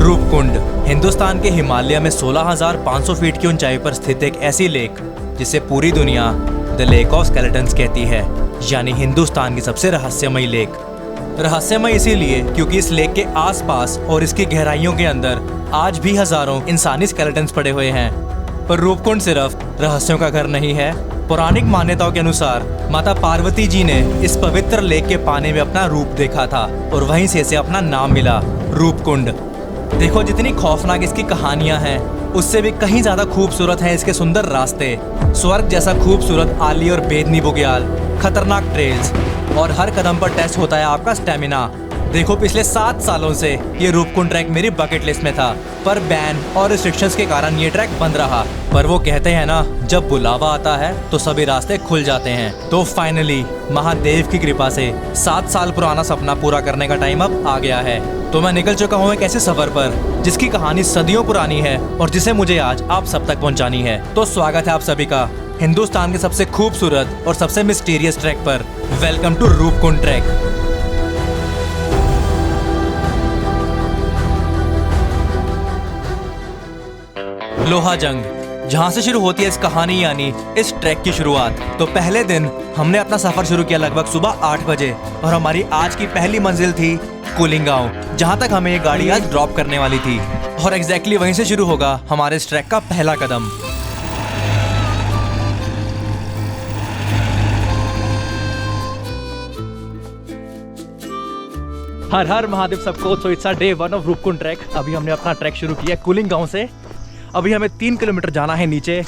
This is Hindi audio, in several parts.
रूपकुंड हिंदुस्तान के हिमालय में 16,500 फीट की ऊंचाई पर स्थित एक ऐसी लेक जिसे पूरी दुनिया द लेक ऑफ स्केलेटन्स कहती है, यानी हिंदुस्तान की सबसे रहस्यमयी लेक। रहस्यमय इसीलिए क्योंकि इस लेक के आसपास और इसकी गहराइयों के अंदर आज भी हजारों इंसानी स्केलेटन्स पड़े हुए हैं। पर रूपकुंड सिर्फ रहस्यों का घर नहीं है। पौराणिक मान्यताओं के अनुसार माता पार्वती जी ने इस पवित्र लेक के पानी में अपना रूप देखा था और वहीं से इसे अपना नाम मिला, रूपकुंड। देखो, जितनी खौफनाक इसकी कहानियां हैं, उससे भी कहीं ज्यादा खूबसूरत हैं इसके सुंदर रास्ते। स्वर्ग जैसा खूबसूरत आली और बेदनी बुग्याल, खतरनाक ट्रेल्स और हर कदम पर टेस्ट होता है आपका स्टेमिना। देखो, पिछले 7 सालों से ये रूपकुंड ट्रैक मेरी बकेट लिस्ट में था, पर बैन और रिस्ट्रिक्शंस के कारण ये ट्रैक बंद रहा। पर वो कहते हैं ना, जब बुलावा आता है तो सभी रास्ते खुल जाते हैं। तो फाइनली महादेव की कृपा से 7 साल पुराना सपना पूरा करने का टाइम अब आ गया है। तो मैं निकल चुका हूँ एक ऐसे सफर पर जिसकी कहानी सदियों पुरानी है और जिसे मुझे आज आप सब तक पहुँचानी है। तो स्वागत है आप सभी का हिंदुस्तान के सबसे खूबसूरत और सबसे मिस्टीरियस ट्रैक पर। Welcome to Roopkund track. Lohajung, जहाँ से शुरू होती है इस कहानी यानी इस ट्रैक की शुरुआत। तो पहले दिन हमने अपना सफर शुरू किया लगभग सुबह 8 बजे और हमारी आज की पहली मंजिल थी कूलिंग गांव, जहाँ तक हमें ये गाड़ी आज ड्रॉप करने वाली थी। और एग्जैक्टली वहीं से शुरू होगा हमारे इस ट्रैक का पहला कदम। हर हर महादेव सबको। सो it's day 1 of Roopkund track. अभी हमने अपना ट्रैक शुरू किया कूलिंग गांव से। अभी हमें 3 किलोमीटर जाना है नीचे,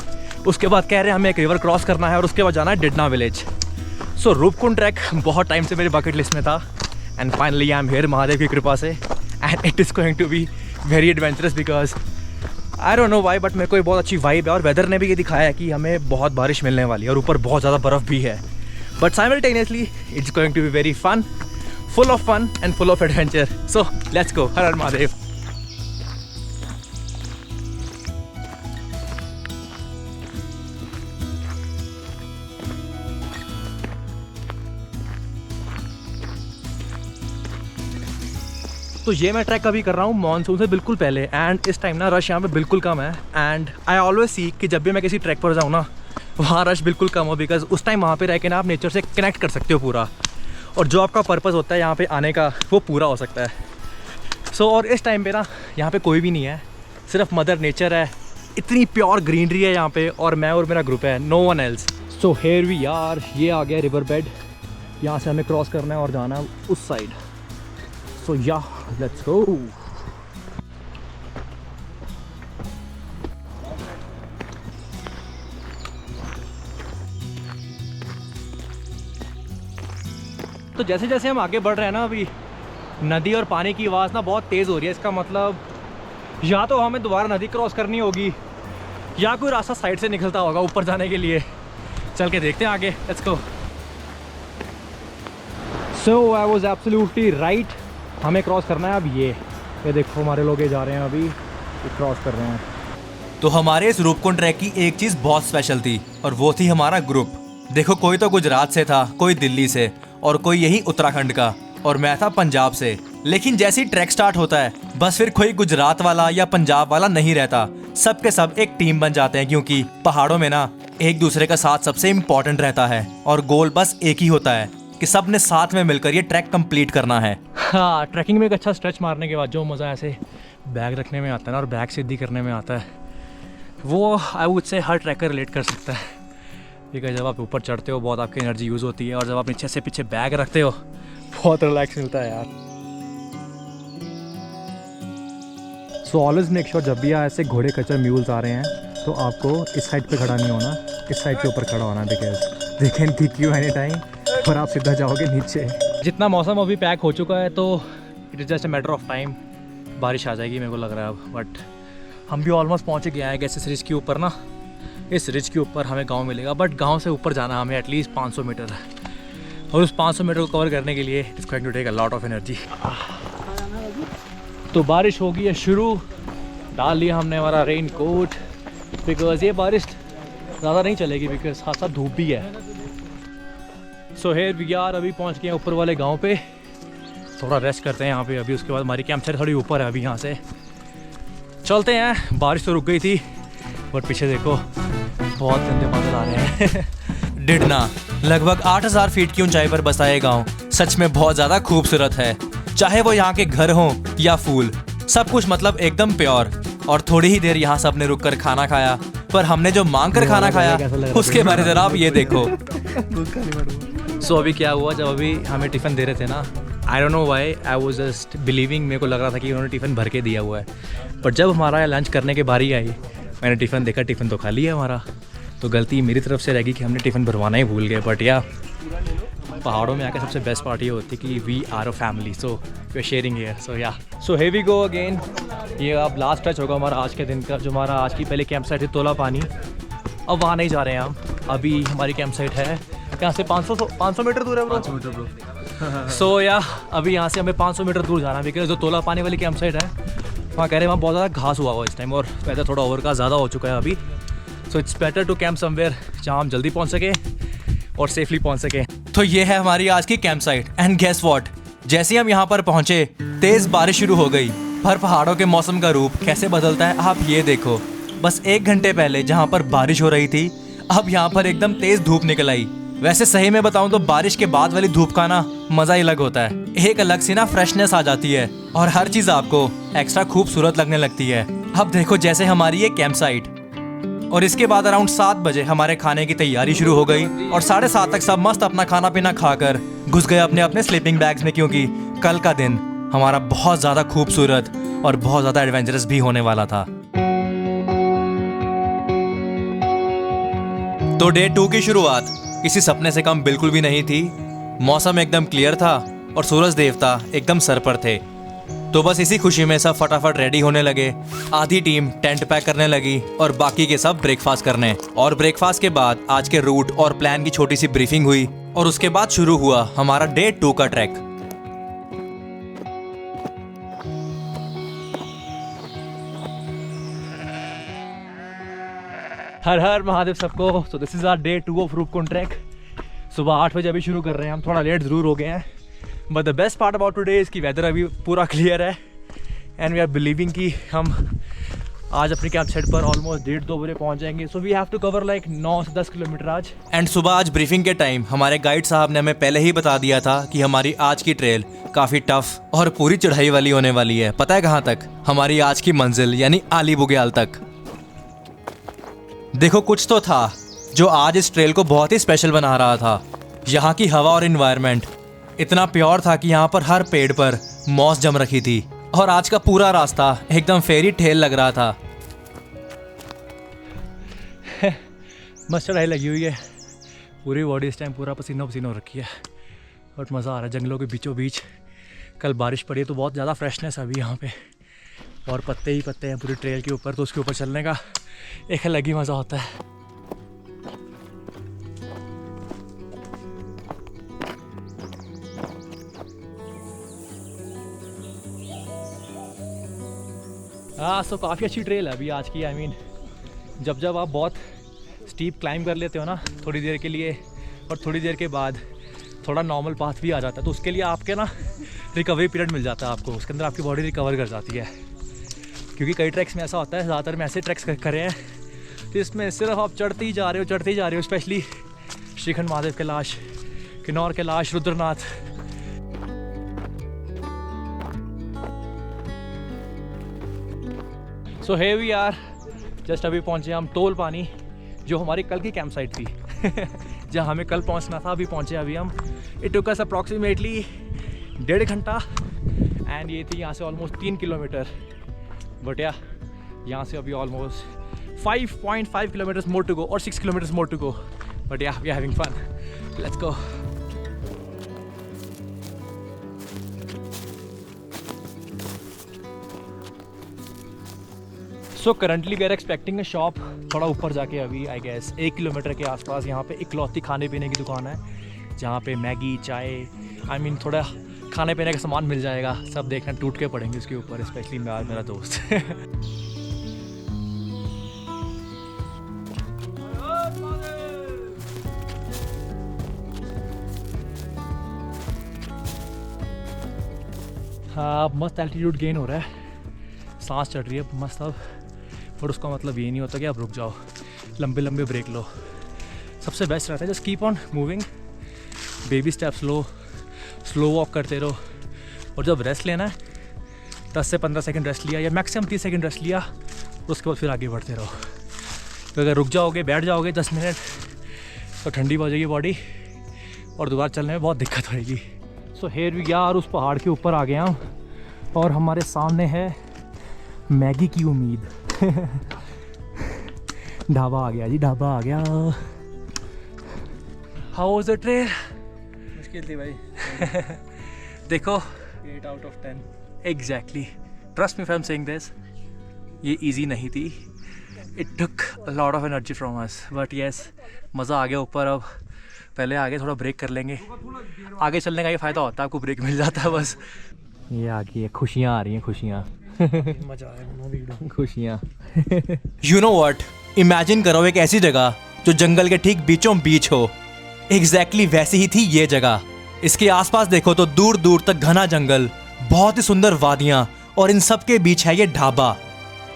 उसके बाद कह रहे हैं हमें एक रिवर क्रॉस करना है और उसके बाद जाना है Didna village. So Roopkund track बहुत टाइम से मेरी बकेट लिस्ट में था and finally I am here Mahadev की कृपा से। And it is going to be very adventurous because I don't know why, but मेरे को बहुत अच्छी वाइब है और वेदर ने भी ये दिखाया है कि हमें बहुत बारिश मिलने वाली है और ऊपर बहुत ज़्यादा बर्फ़ भी है। But simultaneously it's going to be very fun, full of fun and full of adventure. So let's go. हर हर महादेव। तो ये मैं ट्रैक अभी कर रहा हूँ मॉनसून से बिल्कुल पहले एंड इस टाइम ना रश यहाँ पे बिल्कुल कम है। एंड आई ऑलवेज सी कि जब भी मैं किसी ट्रैक पर जाऊँ ना, वहाँ रश बिल्कुल कम हो, बिकॉज उस टाइम वहाँ पे रह के ना आप नेचर से कनेक्ट कर सकते हो पूरा, और जो आपका पर्पस होता है यहाँ पे आने का वो पूरा हो सकता है। सो और इस टाइम पे ना यहाँ पे कोई भी नहीं है, सिर्फ मदर नेचर है। इतनी प्योर ग्रीनरी है यहाँ पे और मैं और मेरा ग्रुप है, no one else. So here we are. ये आ गया रिवर बेड, यहाँ से हमें क्रॉस करना है और जाना है उस साइड। सो या लेट्स गो। तो जैसे जैसे हम आगे बढ़ रहे हैं ना, अभी नदी और पानी की आवाज़ ना बहुत तेज़ हो रही है। इसका मतलब या तो हमें दोबारा नदी क्रॉस करनी होगी या कोई रास्ता साइड से निकलता होगा ऊपर जाने के लिए। चल के देखते हैं आगे, let's go. So I was absolutely right, हमें क्रॉस करना है अब। ये देखो हमारे लोग ये जा रहे हैं, अभी क्रॉस कर रहे हैं। तो हमारे इस रूपकुंड ट्रैक की एक चीज़ बहुत स्पेशल थी और वो थी हमारा ग्रुप। देखो, कोई तो गुजरात से था, कोई दिल्ली से और कोई यही उत्तराखंड का, और मैं था पंजाब से। लेकिन जैसे ही ट्रैक स्टार्ट होता है, बस फिर कोई गुजरात वाला या पंजाब वाला नहीं रहता, सब के सब एक टीम बन जाते हैं, क्योंकि पहाड़ों में ना एक दूसरे का साथ सबसे इम्पोर्टेंट रहता है और गोल बस एक ही होता है कि सब ने साथ में मिलकर ये ट्रैक कंप्लीट करना है। हाँ, ट्रैकिंग में एक अच्छा स्ट्रेच मारने के बाद जो मज़ा ऐसे बैग रखने में आता है ना और बैग सीधी करने में आता है, वो आई वुड से हर ट्रैकर रिलेट कर सकता है। बिकॉज जब आप ऊपर चढ़ते हो बहुत आपकी एनर्जी यूज़ होती है और जब आप नीचे से पीछे बैग रखते हो बहुत रिलैक्स मिलता है यार। सो ऑलवेज मेक श्योर जब भी ऐसे घोड़े खच्चर म्यूल्स आ रहे हैं तो आपको इस साइड पे खड़ा नहीं होना, इस साइड के ऊपर खड़ा होना, because they can kick you any time और आप सीधा जाओगे नीचे। जितना मौसम अभी पैक हो चुका है तो it is just a matter of time बारिश आ जाएगी, मेरे को लग रहा है अब। बट हम भी ऑलमोस्ट पहुँच गए हैं इस रिज के ऊपर ना। इस रिज के ऊपर हमें गांव मिलेगा, बट गांव से ऊपर जाना हमें एटलीस्ट 500 मीटर है और उस 500 मीटर को कवर करने के लिए it's going to take a lot of energy. तो बारिश हो गई है शुरू, डाल लिया हमने हमारा रेन कोट, बिकॉज ये बारिश ज़्यादा नहीं चलेगी बिकॉज साथ साथ धूप भी है। सो हेयर वी आर, अभी पहुंच गए ऊपर वाले गांव पे। थोड़ा रेस्ट करते हैं यहाँ पे अभी, उसके बाद हमारी कैंप साइट थोड़ी ऊपर है अभी यहाँ से। चलते हैं। बारिश तो रुक गई थी बट पीछे देखो बहुत गंदे बादल आ रहे हैं। डिडना लगभग 8000 फीट की ऊंचाई पर बसा ये गाँव सच में बहुत ज्यादा खूबसूरत है। चाहे वो यहाँ के घर हों या फूल, सब कुछ मतलब एकदम प्योर। और थोड़ी ही देर यहाँ सबने रुक कर खाना खाया, पर हमने जो मांग कर खाना खाया उसके बारे जरा आप ये देखो। सो अभी क्या हुआ, जब अभी हमें टिफिन दे रहे थे ना, आई don't know why I was just believing, मेरे को लग रहा था कि उन्होंने टिफिन भर के दिया हुआ है। बट जब हमारा लंच करने की बारी आई, मैंने टिफिन देखा, टिफिन तो खाली है हमारा। तो गलती मेरी तरफ से रहेगी कि हमने टिफिन भरवाना ही भूल गए। बट या पहाड़ों में आकर सबसे बेस्ट पार्टी होती है कि we are a family, so we are sharing here. So yeah so here we go again. ये अब लास्ट टच होगा हमारा आज के दिन का। जो हमारा आज की पहले कैंप साइट थी तोला पानी, अब वहाँ नहीं जा रहे हैं हम। अभी हमारी कैंप साइट है यहाँ से 500 मीटर दूर है ब्रो। 500 metre bro. सो या अभी यहाँ से हमें 500 मीटर दूर जाना है, बिकॉज जो तोला पानी वाली कैंप साइट है वहाँ कह रहे हैं वहाँ बहुत ज़्यादा घास हुआ हुआ इस टाइम, और वेदर थोड़ा ओवर का ज़्यादा हो चुका है अभी। So it's better to camp somewhere जहाँ हम जल्दी पहुँच सके और सेफली पहुँच सके। तो ये है हमारी आज की camp site. And guess what, जैसे हम यहाँ पर पहुँचे तेज़ बारिश शुरू हो गई। पर पहाड़ों के मौसम का रूप कैसे बदलता है आप ये देखो। बस 1 घंटे पहले जहाँ पर बारिश हो रही थी, अब यहाँ पर एकदम तेज़ धूप निकल आई। वैसे सही में बताऊं तो बारिश के बाद वाली धूप का ना मज़ा ही अलग होता है। एक अलग सी ना फ्रेशनेस आ जाती है और हर चीज़ आपको एक्स्ट्रा खूबसूरत लगने लगती है। अब देखो जैसे हमारी ये कैंप साइट, और इसके बाद अराउंड 7 बजे हमारे खाने की तैयारी शुरू हो गई और 7:30 तक सब मस्त अपना खाना पीना खाकर घुस गए अपने अपने स्लीपिंग बैग्स में, क्योंकि कल का दिन हमारा बहुत ज़्यादा खूबसूरत और बहुत ज़्यादा एडवेंचरस भी होने वाला था। तो डे 2 की शुरुआत किसी सपने से कम बिल्कुल भी नहीं थी। मौसम एकदम क्लियर था और सूरज देवता एकदम सर पर थे। तो बस इसी खुशी में सब फटाफट रेडी होने लगे। आधी टीम टेंट पैक करने लगी और बाकी के सब ब्रेकफास्ट करने। और ब्रेकफास्ट के बाद आज के रूट और प्लान की छोटी सी ब्रीफिंग हुई और उसके बाद शुरू हुआ हमारा डे 2 का ट्रैक। हर हर महादेव सबको। So this is our day 2 of Roopkund trek. सुबह 8 बजे अभी शुरू कर रहे हैं हम, थोड़ा लेट ज़रूर हो गए हैं। But the best part about today is कि वेदर अभी पूरा क्लियर है एंड वी आर बिलीविंग कि हम आज अपनी कैंप साइट पर ऑलमोस्ट 1:30-2 बजे पहुंच जाएंगे। So we have to cover like 9 से 10 किलोमीटर आज। एंड सुबह आज ब्रीफिंग के टाइम हमारे गाइड साहब ने हमें पहले ही बता दिया था कि हमारी आज की ट्रेल काफ़ी टफ और पूरी चढ़ाई वाली होने वाली है। पता है कहाँ तक? हमारी आज की मंजिल यानी आली बुग्याल तक। देखो कुछ तो था जो आज इस ट्रेल को बहुत ही स्पेशल बना रहा था। यहाँ की हवा और इन्वायरमेंट इतना प्योर था कि यहाँ पर हर पेड़ पर मॉस जम रखी थी और आज का पूरा रास्ता एकदम फेरी टेल लग रहा था। मस्त चढ़ाई लगी हुई है, पूरी बॉडी इस टाइम पूरा पसीना पसीना हो रखी है, बट मज़ा आ रहा है जंगलों के बीचों बीच। कल बारिश पड़ी है तो बहुत ज़्यादा फ्रेशनेस है अभी यहाँ पे, और पत्ते ही पत्ते हैं पूरी ट्रेल के ऊपर, तो उसके ऊपर चलने का एक अलग ही मज़ा होता है। हाँ, सो काफ़ी अच्छी ट्रेल है अभी आज की। आई मीन जब आप बहुत स्टीप क्लाइंब कर लेते हो ना थोड़ी देर के लिए, और थोड़ी देर के बाद थोड़ा नॉर्मल पाथ भी आ जाता है, तो उसके लिए आपके ना रिकवरी पीरियड मिल जाता है आपको, उसके अंदर आपकी बॉडी रिकवर कर जाती है। क्योंकि कई ट्रैक्स में ऐसा होता है, ज़्यादातर मैं ऐसे ट्रैक्स करे हैं तो इसमें सिर्फ आप चढ़ते ही जा रहे हो, specially shrikhand Mahadev Kailash, Kinnaur Kailash, Rudranath. So here we are, just अभी पहुँचे हम तोल पानी, जो हमारी कल की कैंप साइट थी जहाँ हमें कल पहुँचना था, अभी पहुँचे अभी हम। इट टुक अस अप्रॉक्सीमेटली 1.5 घंटा एंड ये थी यहाँ से ऑलमोस्ट 3 किलोमीटर। बट या यहाँ से अभी almost 5.5 kilometres more to go और 6 kilometres more to go. But yeah we are having fun, let's go. So currently we are expecting a shop थोड़ा ऊपर जाके, अभी आई गेस 1 किलोमीटर के आसपास। यहाँ पे इकलौती खाने पीने की दुकान है जहाँ पे मैगी, चाय, आई मीन थोड़ा खाने पीने का सामान मिल जाएगा। सब देखना टूट के पड़ेंगे उसके ऊपर, स्पेशली मैं और मेरा दोस्त। हाँ, मस्त एल्टीट्यूड गेन हो रहा है। सांस चढ़ रही है मस्त अब, पर उसका मतलब ये नहीं होता कि आप रुक जाओ, लंबे लंबे ब्रेक लो। सबसे बेस्ट रहता है just keep on moving, baby steps low, slow walk करते रहो। और जब रेस्ट लेना है 10 से 15 सेकंड रेस्ट लिया या मैक्सिमम 30 सेकंड रेस्ट लिया, उसके बाद फिर आगे बढ़ते रहो। तो अगर रुक जाओगे, बैठ जाओगे 10 मिनट, तो ठंडी हो जाएगी बॉडी और दोबारा चलने में बहुत दिक्कत होएगी। सो हेयर वी आर, उस पहाड़ के ऊपर आ गए हम और हमारे सामने है मैगी की उम्मीद। ढाबा आ गया जी, ढाबा आ गया। How was the trail? मुश्किल थी भाई। देखो 8 out of 10। Exactly, trust me if I am saying this, ये इजी नहीं थी। It took a lot of energy from us, but yes मज़ा आ गया ऊपर। अब पहले आगे थोड़ा ब्रेक कर लेंगे, आगे चलने का ये फ़ायदा होता है, आपको ब्रेक मिल जाता है बस। ये आगे है, खुशियाँ आ रही हैं, खुशियाँ। मजा आ रहा है, खुशियाँ। यू नो वट, इमेजिन करो एक ऐसी जगह जो जंगल के ठीक बीचों बीच हो। एग्जैक्टली वैसी ही थी ये जगह। इसके आसपास देखो तो दूर दूर तक घना जंगल, बहुत ही सुंदर वादियां, और इन सब के बीच है ये ढाबा,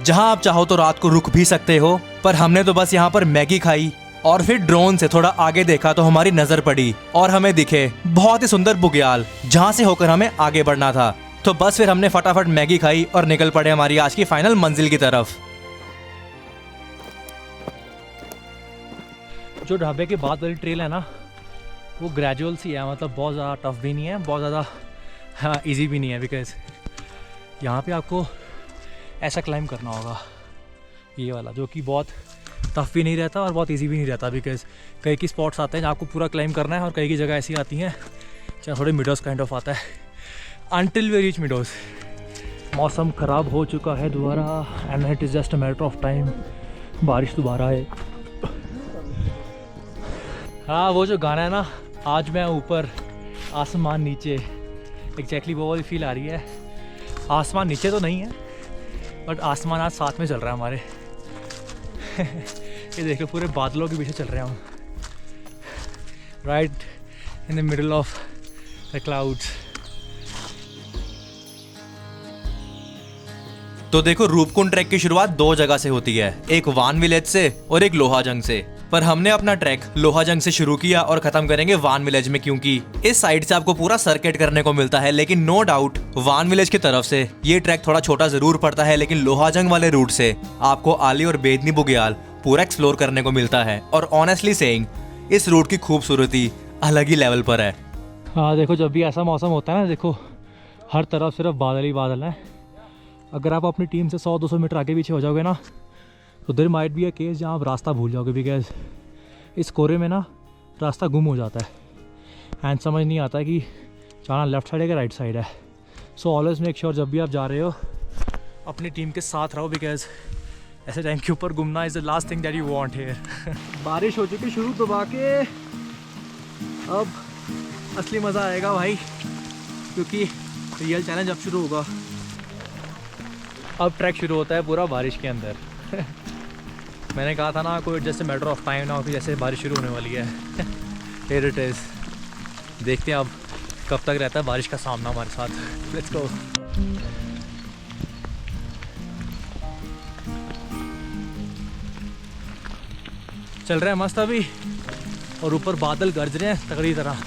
जहां आप चाहो तो रात को रुक भी सकते हो। पर हमने तो बस यहाँ पर मैगी खाई और फिर ड्रोन से थोड़ा आगे देखा तो हमारी नजर पड़ी और हमें दिखे बहुत ही सुंदर बुग्याल, जहां से होकर हमें आगे बढ़ना था। तो बस फिर हमने फटाफट मैगी खाई और निकल पड़े हमारी आज की फाइनल मंजिल की तरफ। जो ढाबे के बाद वाली ट्रेल है ना, वो ग्रेजुअल सी है, मतलब बहुत ज़्यादा टफ भी नहीं है, बहुत ज़्यादा इजी भी नहीं है। बिकॉज यहाँ पे आपको ऐसा क्लाइंब करना होगा, ये वाला, जो कि बहुत टफ भी नहीं रहता और बहुत इजी भी नहीं रहता। बिकॉज कई की स्पॉट्स आते हैं जहाँ आपको पूरा क्लाइंब करना है और कई की जगह ऐसी आती हैं जहाँ थोड़े मिडोज काइंड ऑफ आता है। Until we reach meadows. मौसम ख़राब हो चुका है दोबारा, and it is just a matter of time, बारिश दोबारा है। हाँ, वो जो गाना है ना, आज मैं ऊपर आसमान नीचे, एग्जैक्टली वो वाली फील आ रही है। आसमान नीचे तो नहीं है, बट आसमान आज साथ में चल रहा है हमारे। ये देख लो, पूरे बादलों के पीछे चल रहे हैं हम, right in the middle of the clouds. तो देखो, रूपकुंड ट्रैक की शुरुआत दो जगह से होती है, एक वान विलेज से और एक लोहाजंग से। पर हमने अपना ट्रैक लोहाजंग से शुरू किया और खत्म करेंगे वान विलेज में, क्योंकि इस साइड से आपको पूरा सर्किट करने को मिलता है। लेकिन नो डाउट वान विलेज की तरफ से ये ट्रैक थोड़ा छोटा जरूर पड़ता है, लेकिन लोहाजंग वाले रूट से आपको आली और बेदनी बुग्याल पूरा एक्सप्लोर करने को मिलता है। और ऑनेस्टली सेइंग, इस रूट की खूबसूरती अलग ही लेवल पर है। हाँ देखो, जब भी ऐसा मौसम होता है ना, देखो हर तरफ सिर्फ बादल ही बादल है। अगर आप अपनी टीम से 100-200 मीटर आगे पीछे हो जाओगे ना, तो there might be a case जहाँ आप रास्ता भूल जाओगे। बिकॉज इस कोरे में ना रास्ता गुम हो जाता है एंड समझ नहीं आता कि जाना लेफ्ट साइड है कि राइट साइड है। सो ऑलवेज मेक श्योर जब भी आप जा रहे हो अपनी टीम के साथ रहो, बिकॉज ऐसे टाइम के ऊपर घूमना is the last thing that you want here. बारिश हो चुकी शुरू दबा के, अब असली मज़ा आएगा भाई, क्योंकि रियल चैलेंज अब शुरू होगा। अब ट्रैक शुरू होता है पूरा बारिश के अंदर। मैंने कहा था ना, कोई जैसे मैटर ऑफ टाइम ना हो कि जैसे बारिश शुरू होने वाली है। Here it is. देखते हैं अब कब तक रहता है बारिश का सामना हमारे साथ। Let's go. चल रहे हैं मस्त अभी, और ऊपर बादल गरज रहे हैं तगड़ी तरह।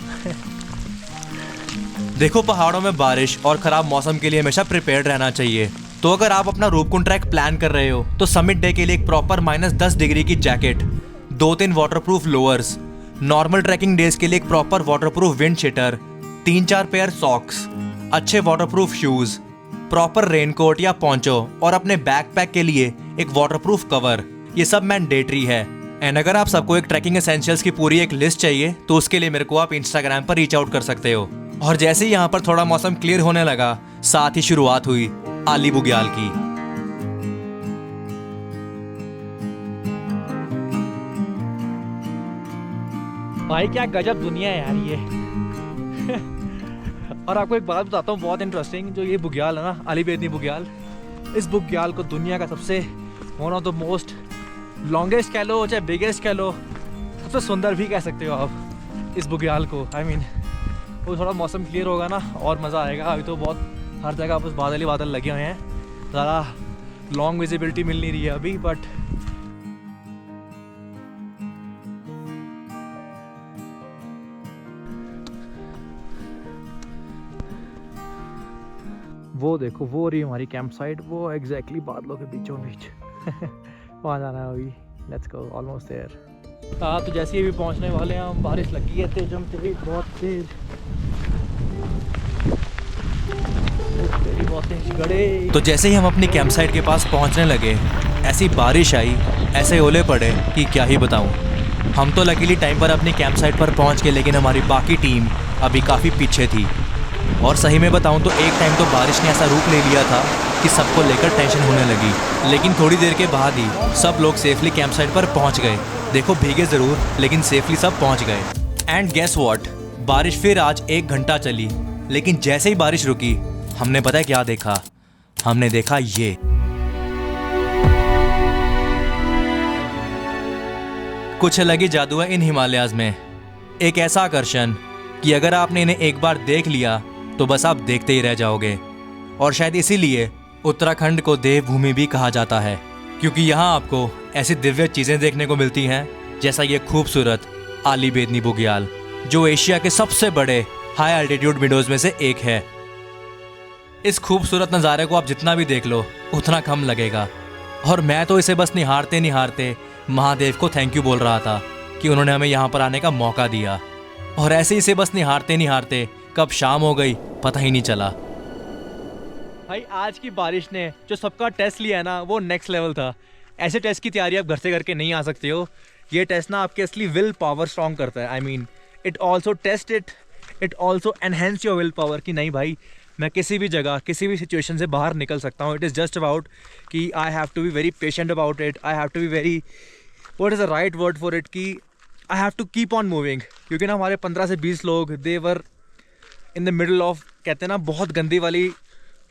देखो, पहाड़ों में बारिश और खराब मौसम के लिए हमेशा प्रिपेयर्ड रहना चाहिए। तो अगर आप अपना रूपकुंड ट्रैक प्लान कर रहे हो तो समिट डे के लिए एक प्रॉपर -10 डिग्री की jacket, 2-3 waterproof lowers, normal trekking days के लिए एक proper waterproof windcheater, 3-4 pair socks, अच्छे वाटरप्रूफ शूज, प्रॉपर रेनकोट या पोंचो, और अपने बैकपैक के लिए एक वाटरप्रूफ कवर, ये सब मैंडेटरी है। एंड अगर आप सबको एक ट्रैकिंग एसेंशियल्स की पूरी एक लिस्ट चाहिए तो उसके लिए मेरे को आप इंस्टाग्राम पर रीच आउट कर सकते हो। और जैसे ही यहाँ पर थोड़ा मौसम क्लियर होने लगा, साथ ही शुरुआत हुई आली बुग्याल की। भाई क्या गजब दुनिया है यार ये। और आपको एक बात बताता हूँ बहुत इंटरेस्टिंग, जो ये बुग्याल है ना, आली बेदनी बुग्याल, इस बुग्याल को दुनिया का सबसे one of the most longest कह लो, चाहे बिगेस्ट कह लो, सबसे सुंदर भी कह सकते हो आप इस बुग्याल को। आई मीन वो थोड़ा मौसम क्लियर होगा ना और मज़ा आएगा। अभी तो बहुत हर जगह बस बादल ही बादल लगे हुए हैं, ज़्यादा लॉन्ग विजिबिलिटी मिल नहीं रही है अभी, बट वो देखो वो रही हमारी कैंप साइट, वो एग्जैक्टली बादलों के बीचों बीच वहाँ जाना है अभी। Let's go, almost there. हाँ, तो जैसे ही अभी पहुँचने वाले हैं हम, बारिश लगी है तेज, हम तेज, बहुत तेज, बहुत तेज गड़े। तो जैसे ही हम अपनी कैंप साइट के पास पहुंचने लगे, ऐसी बारिश आई, ऐसे ओले पड़े कि क्या ही बताऊं। हम तो लकीली टाइम पर अपनी कैंप साइट पर पहुंच गए, लेकिन हमारी बाकी टीम अभी काफ़ी पीछे थी। और सही में बताऊं तो एक टाइम तो बारिश ने ऐसा रूप ले लिया था कि सबको लेकर टेंशन होने लगी। लेकिन थोड़ी देर के बाद ही सब लोग सेफली कैंप साइट पर पहुंच गए। देखो भीगे ज़रूर, लेकिन सेफली सब पहुंच गए। एंड गेस व्हाट, बारिश फिर आज 1 घंटा चली, लेकिन जैसे ही बारिश रुकी, हमने पता है क्या देखा? हमने देखा ये। कुछ अलग ही जादू है इन हिमालयाज़ में। एक ऐसा आकर्षण कि अगर आपने इन्हें एक बार देख लिया तो बस आप देखते ही रह जाओगे। और शायद इसीलिए उत्तराखंड को देवभूमि भी कहा जाता है, क्योंकि यहाँ आपको ऐसी दिव्य चीज़ें देखने को मिलती हैं, जैसा ये खूबसूरत आली बेदनी बुग्याल, जो एशिया के सबसे बड़े हाई एल्टीट्यूड विंडोज़ में से एक है। इस खूबसूरत नज़ारे को आप जितना भी देख लो उतना कम लगेगा। और मैं तो इसे बस निहारते निहारते महादेव को थैंक यू बोल रहा था कि उन्होंने हमें यहाँ पर आने का मौका दिया। और ऐसे ही इसे बस निहारते निहारते कब शाम हो गई पता ही नहीं चला। भाई आज की बारिश ने जो सबका टेस्ट लिया है ना, वो नेक्स्ट लेवल था। ऐसे टेस्ट की तैयारी आप घर से करके नहीं आ सकते हो। ये टेस्ट ना आपके असली विल पावर स्ट्रॉन्ग करता है। I mean it also test it also enhance your will power कि नहीं भाई, मैं किसी भी जगह किसी भी सिचुएशन से बाहर निकल सकता हूँ। इट इज़ जस्ट अबाउट कि I have to be very patient about it. I have to be very, what is the right word for it, कि I have to keep on moving. क्योंकि ना हमारे 15 से 20 लोग they were in the middle of, कहते हैं ना, बहुत गंदी वाली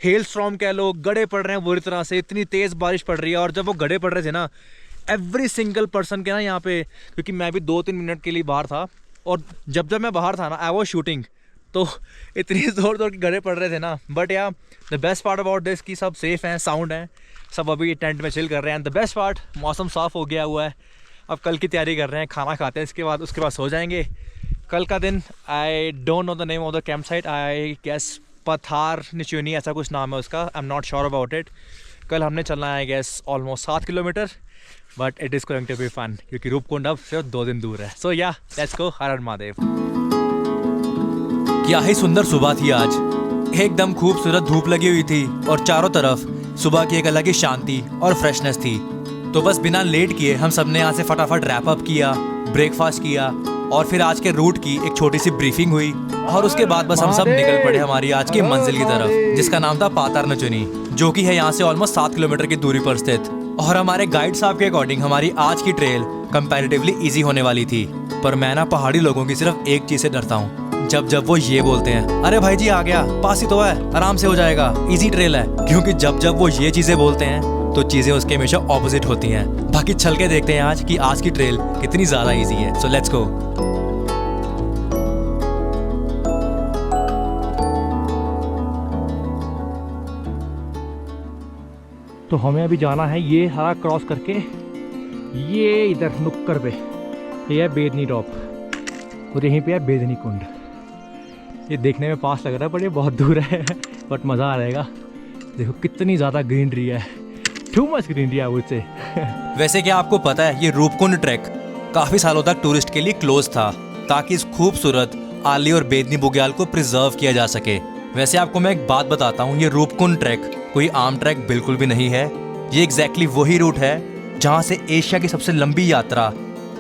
हेल स्टॉर्म कह लो, गड़े पड़ रहे हैं बुरी तरह से, इतनी तेज़ बारिश पड़ रही है। और जब वो गड़े पड़ रहे थे ना, एवरी सिंगल पर्सन के ना यहाँ पे, क्योंकि मैं भी 2-3 मिनट के लिए बाहर था, और जब मैं बाहर था ना, आई वॉज शूटिंग, तो इतनी ज़ोर की गड़े पड़ रहे थे ना। बट या the best part about this कि सब सेफ़ हैं, साउंड हैं, सब अभी टेंट में चिल कर रहे हैं। द बेस्ट पार्ट, मौसम साफ़ हो गया हुआ है। अब कल की तैयारी कर रहे हैं, खाना खाते हैं, उसके बाद सो जाएंगे। कल का दिन I don't know the name of the camp site, I guess Patar Nachauni ऐसा कुछ नाम है उसका, I am not sure about it. कल हमने चलना है I guess almost 7 kilometre, but it is going to be fun, क्योंकि रूपकुंड अब सिर्फ 2 दिन दूर है। सो या लेट्स गो, हर हर महादेव। क्या ही सुंदर सुबह थी आज। एकदम खूबसूरत धूप लगी हुई थी और चारों तरफ सुबह की एक अलग ही शांति और फ्रेशनेस थी। तो बस बिना लेट किए हम सब ने यहाँ से फटाफट रैप अप किया, ब्रेकफास्ट किया, और फिर आज के रूट की एक छोटी सी ब्रीफिंग हुई। और उसके बाद बस हम सब निकल पड़े हमारी आज की मंजिल की तरफ, जिसका नाम था पातार नचुनी, जो कि है यहाँ से ऑलमोस्ट 7 किलोमीटर की दूरी पर स्थित। और हमारे गाइड साहब के अकॉर्डिंग हमारी आज की ट्रेल कंपैरेटिवली इजी होने वाली थी। पर मैं ना पहाड़ी लोगों की सिर्फ एक चीज़ से डरता हूँ, जब वो ये बोलते हैं, अरे भाई जी आ गया, पास ही तो है, आराम से हो जाएगा, इजी ट्रेल है। क्योंकि जब वो ये चीज़ें बोलते हैं तो चीज़ें उसके हमेशा ऑपोजिट होती हैं। बाकी चल के देखते हैं आज कि आज की ट्रेल कितनी ज़्यादा इजी है। So let's go. तो हमें अभी जाना है ये हरा क्रॉस करके, ये इधर नुक्कड़ पे ये है बेदनी टॉप, और यहीं पे है बेदनी कुंड। ये देखने में पास लग रहा है, पर ये बहुत दूर है, बट मज़ा आ जाएगा। देखो कितनी ज़्यादा ग्रीनरी है, too much greenery I would से। वैसे क्या आपको पता है, ये रूपकुंड ट्रैक काफ़ी सालों तक टूरिस्ट के लिए क्लोज था, ताकि इस खूबसूरत आली और बेदनी बुग्याल को प्रिजर्व किया जा सके। वैसे आपको मैं एक बात बताता हूँ, ये रूपकुंड ट्रैक कोई आम ट्रैक बिल्कुल भी नहीं है। ये एग्जैक्टली वही रूट है जहाँ से एशिया की सबसे लंबी यात्रा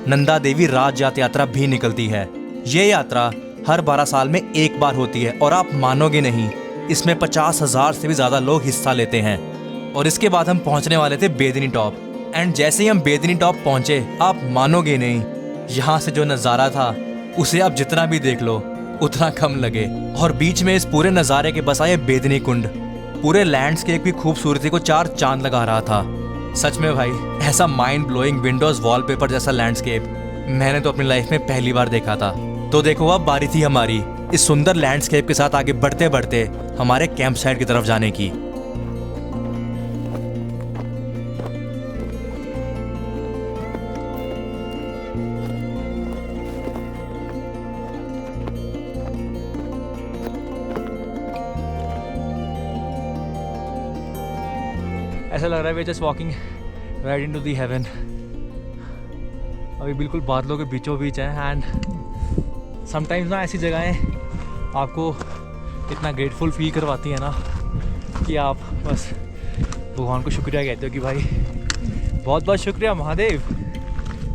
नंदा देवी राज यात्रा भी निकलती है। ये यात्रा हर 12 साल में एक बार होती है, और आप मानोगे नहीं, इसमें 50,000 से भी ज़्यादा लोग हिस्सा लेते हैं। और इसके बाद हम पहुँचने वाले थे बेदनी टॉप। एंड जैसे ही हम बेदनी टॉप पहुँचे, आप मानोगे नहीं, यहाँ से जो नज़ारा था उसे आप जितना भी देख लो उतना कम लगे। और बीच में इस पूरे नज़ारे के बस आए बेदनी कुंड, पूरे लैंडस्केप की खूबसूरती को 4 चांद लगा रहा था। सच में भाई, ऐसा माइंड ब्लोइंग विंडोज वॉलपेपर जैसा लैंडस्केप मैंने तो अपनी लाइफ में पहली बार देखा था। तो देखो अब बारी थी हमारी इस सुंदर लैंडस्केप के साथ आगे बढ़ते बढ़ते हमारे कैंप साइट की तरफ जाने की। ऐसा लग रहा है we just walking right into the heaven. अभी बिल्कुल बादलों के बीचों बीच है। एंड समटाइम्स ना ऐसी जगहें आपको इतना ग्रेटफुल फील करवाती है ना कि आप बस भगवान को शुक्रिया कहते हो कि भाई बहुत बहुत शुक्रिया महादेव,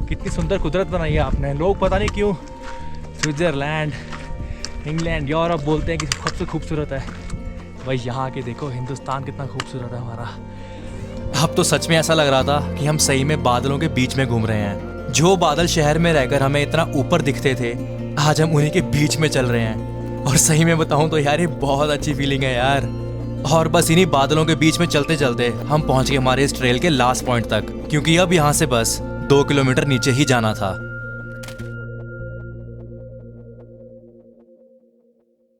कितनी सुंदर कुदरत बनाई है आपने। लोग पता नहीं क्यों स्विट्ज़रलैंड, इंग्लैंड, यूरोप बोलते हैं कि सबसे खूबसूरत है। भाई यहाँ के देखो हिंदुस्तान कितना खूबसूरत है हमारा। अब तो सच में ऐसा लग रहा था कि हम सही में बादलों के बीच में घूम रहे हैं। जो बादल शहर में रहकर हमें इतना ऊपर दिखते थे, आज हम उन्हीं के बीच में चल रहे हैं। और सही में बताऊं तो यार ये बहुत अच्छी फीलिंग है यार। और बस इन्हीं बादलों के बीच में चलते चलते हम पहुंच गए हमारे इस ट्रेल के लास्ट पॉइंट तक, क्योंकि अब यहाँ से बस 2 किलोमीटर नीचे ही जाना था।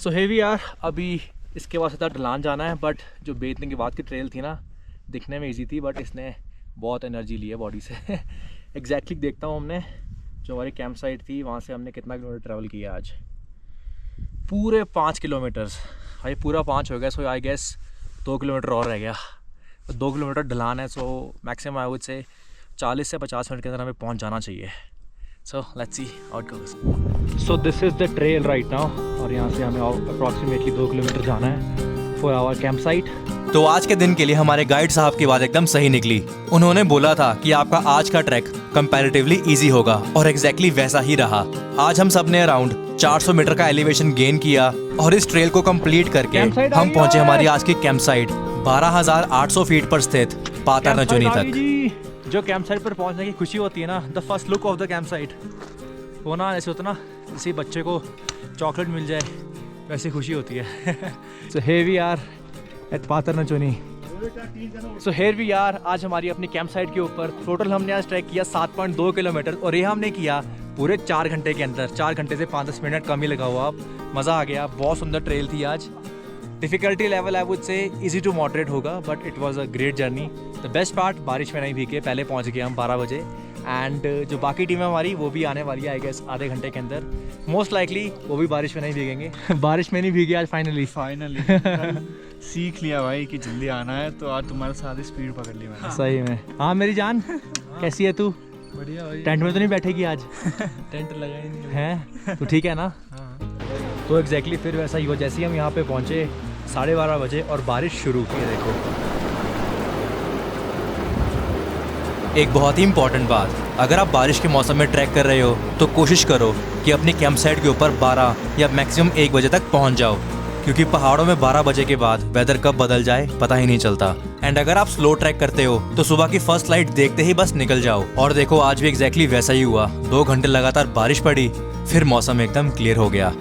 सो हेवी यार, अभी इसके बाद सीधा ढलान जाना है। बट जो बेतने के बाद की ट्रेल थी ना, दिखने में इजी थी बट इसने बहुत एनर्जी ली है बॉडी से। एग्जैक्टली देखता हूँ हमने जो हमारी कैंप साइट थी वहाँ से हमने कितना किलोमीटर ट्रैवल किया आज। पूरे 5 किलोमीटर। भाई पूरा 5 हो गया। सो आई गेस 2 किलोमीटर और रह गया। 2 किलोमीटर ढलान है। सो मैक्सिमम आई वुड से 40 से 50 मिनट के अंदर हमें पहुँच जाना चाहिए। So let's see how it goes. So this is the trail right now. और यहाँ से हमें अप्रॉक्सीमेटली 2 किलोमीटर जाना है फॉर आवर कैंप साइट। तो आज के दिन के लिए हमारे गाइड साहब की बात एकदम सही निकली। उन्होंने बोला था कि आपका आज का ट्रैक कंपैरेटिवली इजी होगा, और एग्जैक्टली वैसा ही रहा। आज हम सब ने अराउंड 400 मीटर का एलिवेशन गेन किया और इस ट्रेल को कंप्लीट करके हम पहुंचे हमारी आज की कैंप साइट 12,800 फीट पर स्थित पातानाचोनी तक। जो कैंप साइट पर पहुंचने की खुशी होती है ना, the first look of the camp site, वो ना ऐसे होता ना जैसे बच्चे को चॉकलेट मिल जाए वैसी खुशी होती है। सो here we are at पातानाचोनी। So here we are, आज हमारी अपनी कैंप साइट के ऊपर टोटल हमने आज ट्रैक किया 7.2 किलोमीटर, और ये हमने किया पूरे 4 घंटे के अंदर। 4 घंटे से 5-10 मिनट कम ही लगा हुआ। मज़ा आ गया, बहुत सुंदर ट्रेल थी आज। Difficulty level I would say easy to moderate होगा, but it was a great journey. The best part, बारिश में नहीं भीगे, पहले पहुंच गए हम 12 बजे। एंड जो बाकी टीम है हमारी वो भी आने वाली है आई गेस आधे घंटे के अंदर। मोस्ट लाइकली वो भी बारिश में नहीं भीगेंगे। बारिश में नहीं भीगे आज फाइनली। सीख लिया भाई कि जल्दी आना है, तो आज तुम्हारे साथ ही स्पीड पकड़ ली मैंने। सही में। हाँ मेरी जान, कैसी है तू? बढ़िया भाई। टेंट में तो नहीं बैठेगी आज? टेंट लगा ही नहीं है तो ठीक है ना। हाँ। तो एग्जैक्टली फिर वैसा ही हुआ। जैसे ही हम यहाँ पे पहुँचे 12:30 बजे और बारिश शुरू की। देखो एक बहुत ही इंपॉर्टेंट बात, अगर आप बारिश के मौसम में ट्रैक कर रहे हो तो कोशिश करो कि अपनी कैंप साइट के ऊपर 12 या मैक्सिमम 1 बजे तक पहुंच जाओ, क्योंकि पहाड़ों में 12 बजे के बाद वेदर कब बदल जाए पता ही नहीं चलता। एंड अगर आप स्लो ट्रैक करते हो तो सुबह की फर्स्ट लाइट देखते ही बस निकल जाओ। और देखो आज भी एग्जैक्टली वैसा ही हुआ। 2 घंटे लगातार बारिश पड़ी, फिर मौसम एकदम क्लियर हो गया।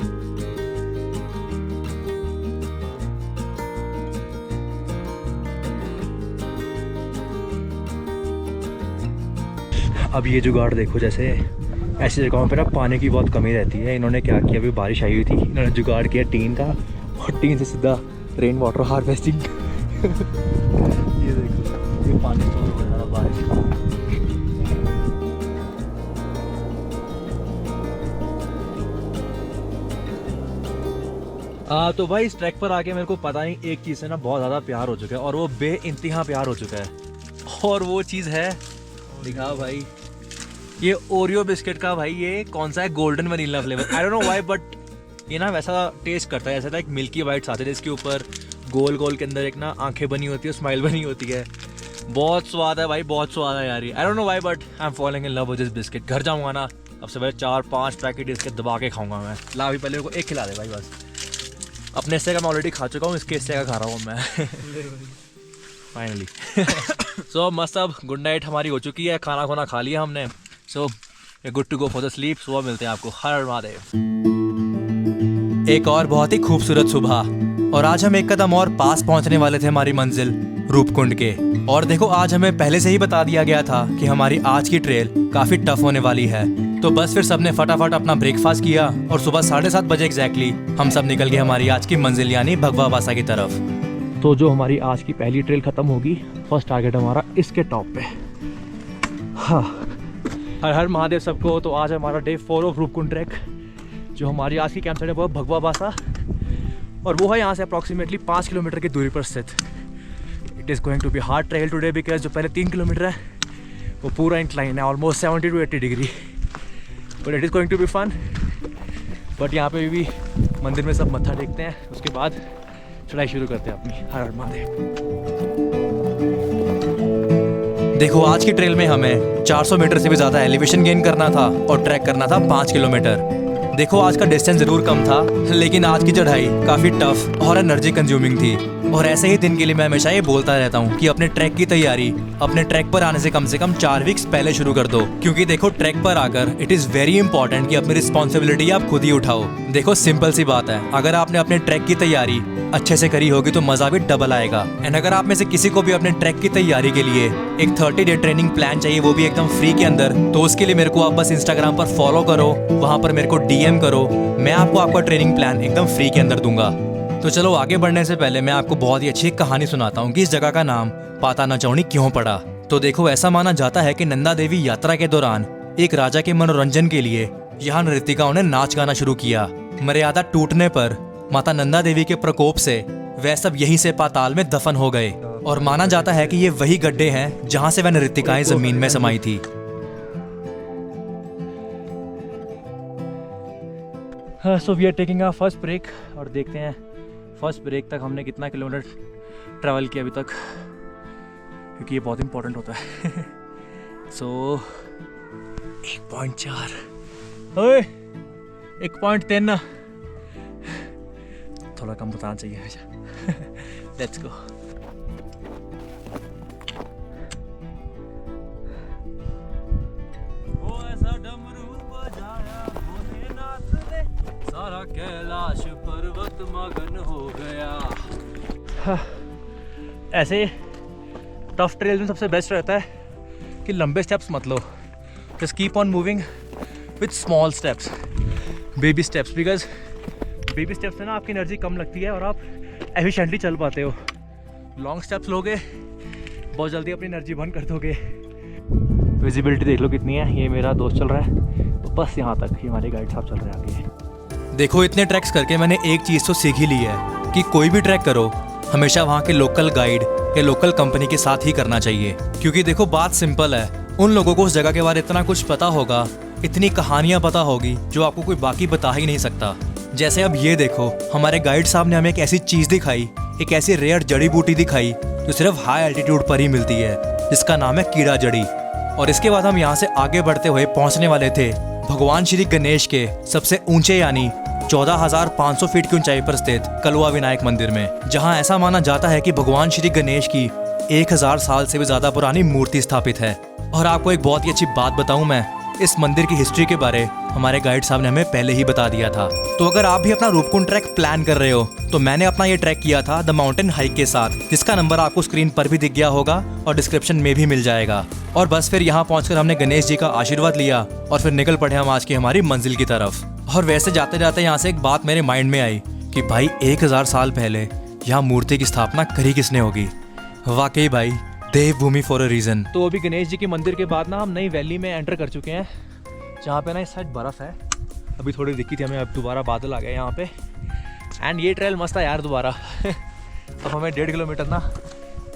अब ये जुगाड़ देखो, जैसे ऐसी जगहों पे ना पानी की बहुत कमी रहती है। इन्होंने क्या किया, अभी बारिश आई हुई थी, इन्होंने जुगाड़ किया टीन का, और टीन से सीधा रेन वाटर हार्वेस्टिंग। ये देखो ये पानी स्टोर हो रहा है बारिश का। तो भाई इस ट्रैक पर आके मेरे को पता नहीं एक चीज़ से ना बहुत ज़्यादा प्यार हो चुका है, और वो बेइंतहा प्यार हो चुका है। और वो चीज़ है, दिखाओ भाई, ये ओरियो बिस्किट का भाई ये कौन सा है, golden vanilla flavour. I don't know why but ये ना वैसा टेस्ट करता है, ऐसा था एक मिल्की वाइट्स आते थे इसके ऊपर, गोल गोल के अंदर एक ना आंखें बनी होती है, स्माइल बनी होती है। बहुत स्वाद है भाई, बहुत स्वाद है यार। आई don't know why but I am following in love with this biscuit. घर जाऊंगा ना अब से पहले 4-5 पैकेट इसके दबा के खाऊंगा मैं। ला भी पहले को एक खिला दे भाई बस। अपने हिस्से का मैं ऑलरेडी खा चुका हूँ, इसके हिस्से का खा रहा हूँ मैं फाइनली। सो मस्त, अब गुड नाइट हमारी हो चुकी है, खाना खोना खा लिया हमने। So good to go for the sleep. सुबह मिलते हैं आपको। हर महादेव। एक और बहुत ही खूबसूरत सुबह, और आज हम एक कदम और पास पहुंचने वाले थे हमारी मंजिल रूपकुंड के। और देखो आज हमें पहले से ही बता दिया गया था कि हमारी आज की ट्रेल काफी टफ होने वाली है। तो बस फिर सबने फटाफट अपना ब्रेकफास्ट किया और सुबह 7:30 बजे एग्जैक्टली हम सब निकल गए हमारी आज की मंजिल यानी भगवा वासा की तरफ। तो जो हमारी आज की पहली ट्रेल खत्म होगी, फर्स्ट टारगेट हमारा इसके टॉप पे। हाँ, हर हर महादेव सबको। तो आज हमारा डे 4 ऑफ रूपकुंड ट्रैक। जो हमारी आज की कैंप साइट है वो भगवा बासा, और वो है यहाँ से अप्रॉक्सीमेटली 5 किलोमीटर की दूरी पर स्थित। It is going to be hard trail today because जो पहले 3 किलोमीटर है वो पूरा इंक्लाइन है, almost 70 to 80 degree, but it is going to be fun. But यहाँ पे भी मंदिर में सब मत्था टेकते हैं, उसके बाद चढ़ाई शुरू करते हैं अपनी। हर हर महादेव। देखो आज की ट्रेल में हमें 400 मीटर से भी ज़्यादा एलिवेशन गेन करना था और ट्रैक करना था 5 किलोमीटर। देखो आज का डिस्टेंस ज़रूर कम था, लेकिन आज की चढ़ाई काफ़ी टफ और एनर्जी कंज्यूमिंग थी। और ऐसे ही दिन के लिए मैं हमेशा ये बोलता रहता हूँ कि अपने ट्रैक की तैयारी अपने ट्रैक पर आने से कम 4 वीक्स पहले शुरू कर दो, क्योंकि देखो ट्रैक पर आकर इट इज़ वेरी इंपॉर्टेंट कि अपनी रिस्पॉन्सिबिलिटी आप खुद ही उठाओ। देखो सिंपल सी बात है, अगर आपने अपने ट्रैक की तैयारी अच्छे से करी होगी तो मज़ा भी डबल आएगा। एंड अगर आप में से किसी को भी अपने ट्रैक की तैयारी के लिए एक 30 डे ट्रेनिंग प्लान चाहिए, वो भी एकदम फ्री के अंदर, तो उसके लिए मेरे को आप बस इंस्टाग्राम पर फॉलो करो, वहाँ पर मेरे को DM करो, मैं आपको आपका ट्रेनिंग प्लान एकदम फ्री के अंदर दूंगा। तो चलो आगे बढ़ने से पहले मैं आपको बहुत ही अच्छी एक कहानी सुनाता हूँ कि इस जगह का नाम पाता नचौनी क्यों पड़ा। तो देखो ऐसा माना जाता है कि नंदा देवी यात्रा के दौरान एक राजा के मनोरंजन के लिए यहाँ नृत्यिकाओं ने नाच गाना शुरू किया। मर्यादा टूटने पर माता नंदा देवी के प्रकोप से वह सब यहीं से पाताल में दफन हो गए, और माना जाता है कि ये वही गड्ढे हैं जहाँ से वह नृत्यिकाएं जमीन में समाई थी। So we are taking a first break और देखते हैं फर्स्ट ब्रेक तक हमने कितना किलोमीटर ट्रैवल किया अभी तक, क्योंकि ये बहुत इंपॉर्टेंट होता है। सो 1.4 ओए 1.3 ना, थोड़ा कम बताना चाहिए मुझे। Let's go. सारा कैलाश पर्वत मगन हो गया। ऐसे टफ ट्रेल में सबसे बेस्ट रहता है कि लंबे स्टेप्स मत लो, just keep on moving with small steps, baby steps, because baby steps से ना आपकी एनर्जी कम लगती है और आप एफिशिएंटली चल पाते हो। लॉन्ग स्टेप्स लोगे बहुत जल्दी अपनी एनर्जी बर्न कर दोगे। विजिबिलिटी देख लो कितनी है, ये मेरा दोस्त चल रहा है तो बस यहाँ तक, ये हमारे गाइड साहब चल रहे हैं आगे। देखो इतने ट्रैक्स करके मैंने एक चीज़ तो सीख ही ली है कि कोई भी ट्रैक करो हमेशा वहाँ के लोकल गाइड या लोकल कंपनी के साथ ही करना चाहिए, क्योंकि देखो बात सिंपल है, उन लोगों को उस जगह के बारे में इतना कुछ पता होगा, इतनी कहानियाँ पता होगी जो आपको कोई बाकी बता ही नहीं सकता। जैसे अब ये देखो, हमारे गाइड साहब ने हमें एक ऐसी चीज़ दिखाई, एक ऐसी रेयर जड़ी बूटी दिखाई जो सिर्फ हाई एल्टीट्यूड पर ही मिलती है, जिसका नाम है कीड़ा जड़ी। और इसके बाद हम यहाँ से आगे बढ़ते हुए पहुँचने वाले थे भगवान श्री गणेश के सबसे ऊंचे यानी 14,500 फीट की ऊंचाई पर स्थित कलवा विनायक मंदिर में, जहां ऐसा माना जाता है कि भगवान श्री गणेश की 1000 साल से भी ज्यादा पुरानी मूर्ति स्थापित है। और आपको एक बहुत ही अच्छी बात बताऊं, मैं इस मंदिर की हिस्ट्री के बारे हमारे गाइड साहब ने हमें पहले ही बता दिया था। तो अगर आप भी अपना रूपकुंड ट्रैक प्लान कर रहे हो तो मैंने अपना ये ट्रैक किया था द माउंटेन हाइक के साथ, जिसका नंबर आपको स्क्रीन पर भी दिख गया होगा और डिस्क्रिप्शन में भी मिल जाएगा। और बस फिर यहाँ पहुंचकर हमने गणेश जी का आशीर्वाद लिया और फिर निकल पड़े हम आज की हमारी मंजिल की तरफ। और वैसे जाते जाते यहाँ से एक बात मेरे माइंड में आई कि भाई 1000 साल पहले यहाँ मूर्ति की स्थापना करी किसने होगी। वाकई भाई देवभूमि फॉर अ रीजन। तो अभी गणेश जी के मंदिर के बाद ना हम नई वैली में एंटर कर चुके हैं, जहाँ पे ना इस साइड बर्फ़ है। अभी थोड़ी दिक्कत थी हमें, अब दोबारा बादल आ गए यहाँ पे। एंड ये ट्रेल मस्त है यार दोबारा। अब हमें 1.5 किलोमीटर ना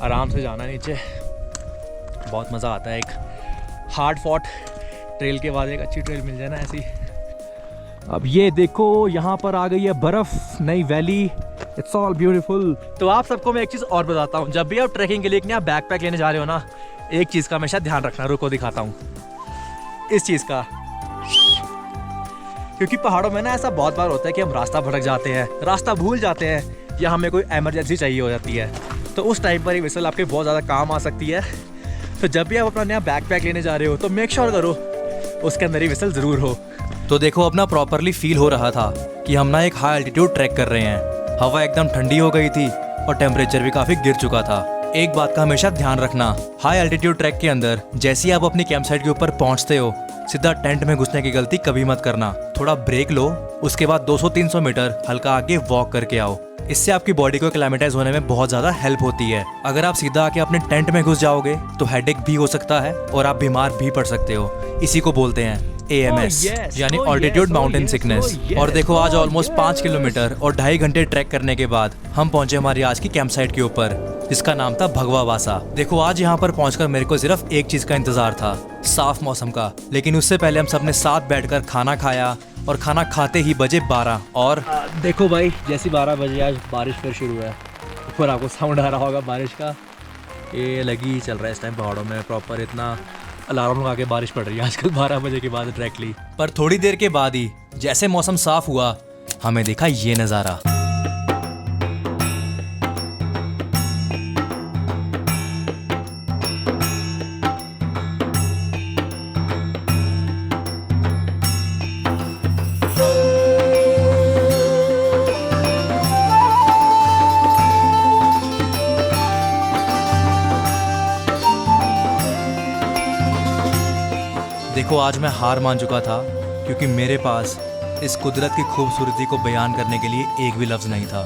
आराम से जाना है नीचे, बहुत मज़ा आता है। एक हार्ड फॉट ट्रेल के बाद एक अच्छी ट्रेल मिल जाए ना ऐसी। अब ये देखो यहाँ पर आ गई है बर्फ़, नई वैली, इट्स ऑल ब्यूटीफुल। तो आप सबको मैं एक चीज़ और बताता हूँ, जब भी आप ट्रैकिंग के लिए एक नया बैकपैक लेने जा रहे हो ना, एक चीज़ का हमेशा ध्यान रखना। रुको दिखाता हूँ इस चीज़ का, क्योंकि पहाड़ों में ना ऐसा बहुत बार होता है कि हम रास्ता भटक जाते हैं, रास्ता भूल जाते हैं, या हमें कोई इमरजेंसी चाहिए हो जाती है, तो उस टाइम पर ये विसल आपके बहुत ज़्यादा काम आ सकती है। तो जब भी आप अपना नया बैकपैक लेने जा रहे हो तो मेक श्योर करो उसके अंदर ही विसल ज़रूर हो। तो देखो अपना प्रॉपरली फील हो रहा था कि हम ना एक हाई एल्टीट्यूड ट्रैक कर रहे हैं। हवा एकदम ठंडी हो गई थी और टेम्परेचर भी काफ़ी गिर चुका था। एक बात का हमेशा ध्यान रखना, हाई एल्टीट्यूड ट्रैक के अंदर जैसे ही आप अपनी कैंप साइट के ऊपर पहुंचते हो, सीधा टेंट में घुसने की गलती कभी मत करना। थोड़ा ब्रेक लो, उसके बाद 200-300 मीटर हल्का आगे वॉक करके आओ। इससे आपकी बॉडी को एक्लेमेटाइज होने में बहुत ज़्यादा हेल्प होती है। अगर आप सीधा आके अपने टेंट में घुस जाओगे तो हेडेक भी हो सकता है और आप बीमार भी पड़ सकते हो। इसी को बोलते हैं AMS यानी ऑल्टीट्यूड माउंटेन सिकनेस। और देखो आज ऑलमोस्ट 5 किलोमीटर और 2.5 घंटे ट्रैक करने के बाद हम पहुंचे हमारी आज की कैंप साइट के ऊपर, जिसका नाम था भगवा वासा। देखो आज यहाँ पर पहुंचकर मेरे को सिर्फ एक चीज का इंतजार था, साफ मौसम का। लेकिन उससे पहले हम सब ने साथ बैठकर खाना खाया और खाना खाते ही बजे 12 और देखो भाई जैसी 12 बजे आज बारिश फिर शुरू है। ऊपर आपको साउंड आ रहा होगा बारिश का, ये लगी ही चल रहा है इस टाइम पहाड़ों में प्रॉपर। इतना अलार्म लगा के बारिश पड़ रही है आजकल 12 बजे के बाद डायरेक्टली। पर थोड़ी देर के बाद ही जैसे मौसम साफ हुआ, हमें देखा ये नज़ारा। देखो आज मैं हार मान चुका था, क्योंकि मेरे पास इस कुदरत की खूबसूरती को बयान करने के लिए एक भी लफ्ज़ नहीं था।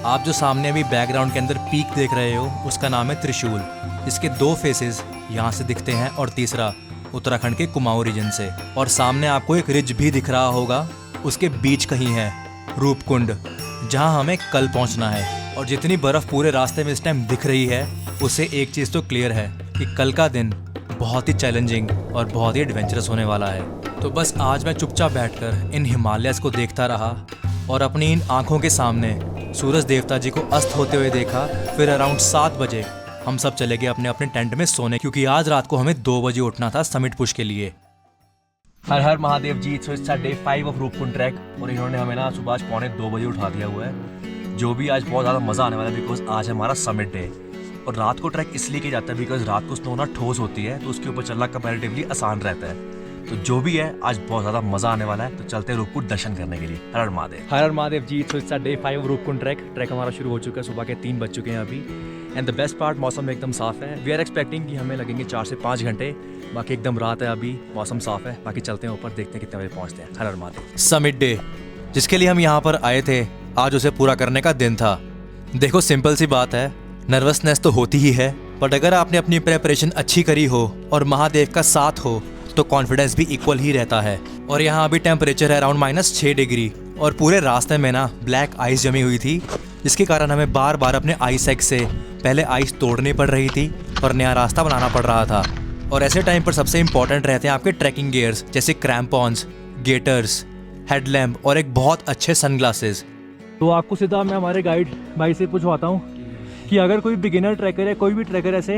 आप जो सामने अभी बैकग्राउंड के अंदर पीक देख रहे हो, उसका नाम है त्रिशूल। इसके 2 फेसेस यहाँ से दिखते हैं और तीसरा उत्तराखंड के कुमाऊं रीजन से। और सामने आपको एक रिज भी दिख रहा होगा, उसके बीच कहीं है रूपकुंड, जहाँ हमें कल पहुँचना है। और जितनी बर्फ़ पूरे रास्ते में इस टाइम दिख रही है, उससे एक चीज़ तो क्लियर है कि कल का दिन बहुत ही चैलेंजिंग और बहुत ही एडवेंचरस होने वाला है। तो बस आज मैं चुपचाप बैठकर इन हिमालयस को देखता रहा और अपनी इन आंखों के सामने सूरज देवता जी को अस्त होते हुए देखा। फिर अराउंड 7 बजे हम सब चले गए अपने अपने टेंट में सोने, क्योंकि आज रात को हमें 2 बजे उठना था समिट पुश के लिए। हर हर Mahadev ji. So it's day 5 of Roopkund trek और इन्होंने हमें ना सुबह 2:45 बजे उठा दिया हुआ है। जो भी आज बहुत ज़्यादा मज़ा आने वाला है, बिकॉज आज है हमारा समिट डे। और रात को ट्रैक इसलिए किया जाता है बिकॉज रात को स्नो ना ठोस होती है, तो उसके ऊपर चलना कंपैरेटिवली आसान रहता है। तो जो भी है आज बहुत ज़्यादा मज़ा आने वाला है। तो चलते हैं रूपकुंड दर्शन करने के लिए। हर हर महादेव। हर हर Mahadev ji. So it's day 5 Roopkund trek हमारा शुरू हो चुका है। सुबह के 3 बज चुके हैं अभी। एंड द बेस्ट पार्ट, मौसम एकदम साफ है। वी आर एक्सपेक्टिंग कि हमें लगेंगे 4 से 5 घंटे। बाकी एकदम रात है अभी, मौसम साफ है। बाकी चलते हैं ऊपर, देखते हैं कितने बजे पहुँचते हैं। हर हर महादेव। समिट डे जिसके लिए हम यहाँ पर आए थे, आज उसे पूरा करने का दिन था। देखो सिंपल सी बात है, नर्वसनेस तो होती ही है, बट अगर आपने अपनी प्रेपरेशन अच्छी करी हो और महादेव का साथ हो तो कॉन्फिडेंस भी इक्वल ही रहता है। और यहाँ अभी टेम्परेचर है अराउंड -6 डिग्री और पूरे रास्ते में ना ब्लैक आइस जमी हुई थी, जिसके कारण हमें बार बार अपने आइस एक्स से पहले आइस तोड़नी पड़ रही थी और नया रास्ता बनाना पड़ रहा था। और ऐसे टाइम पर सबसे इंपॉर्टेंट रहते हैं आपके ट्रैकिंग गियर्स, जैसे क्रैम्पॉन्स, गेटर्स, हेडलैम्प और एक बहुत अच्छे सनग्लासेस। तो आपको सीधा मैं हमारे गाइड भाई से पूछवाता हूँ कि अगर कोई बिगिनर ट्रैकर है, कोई भी ट्रैकर ऐसे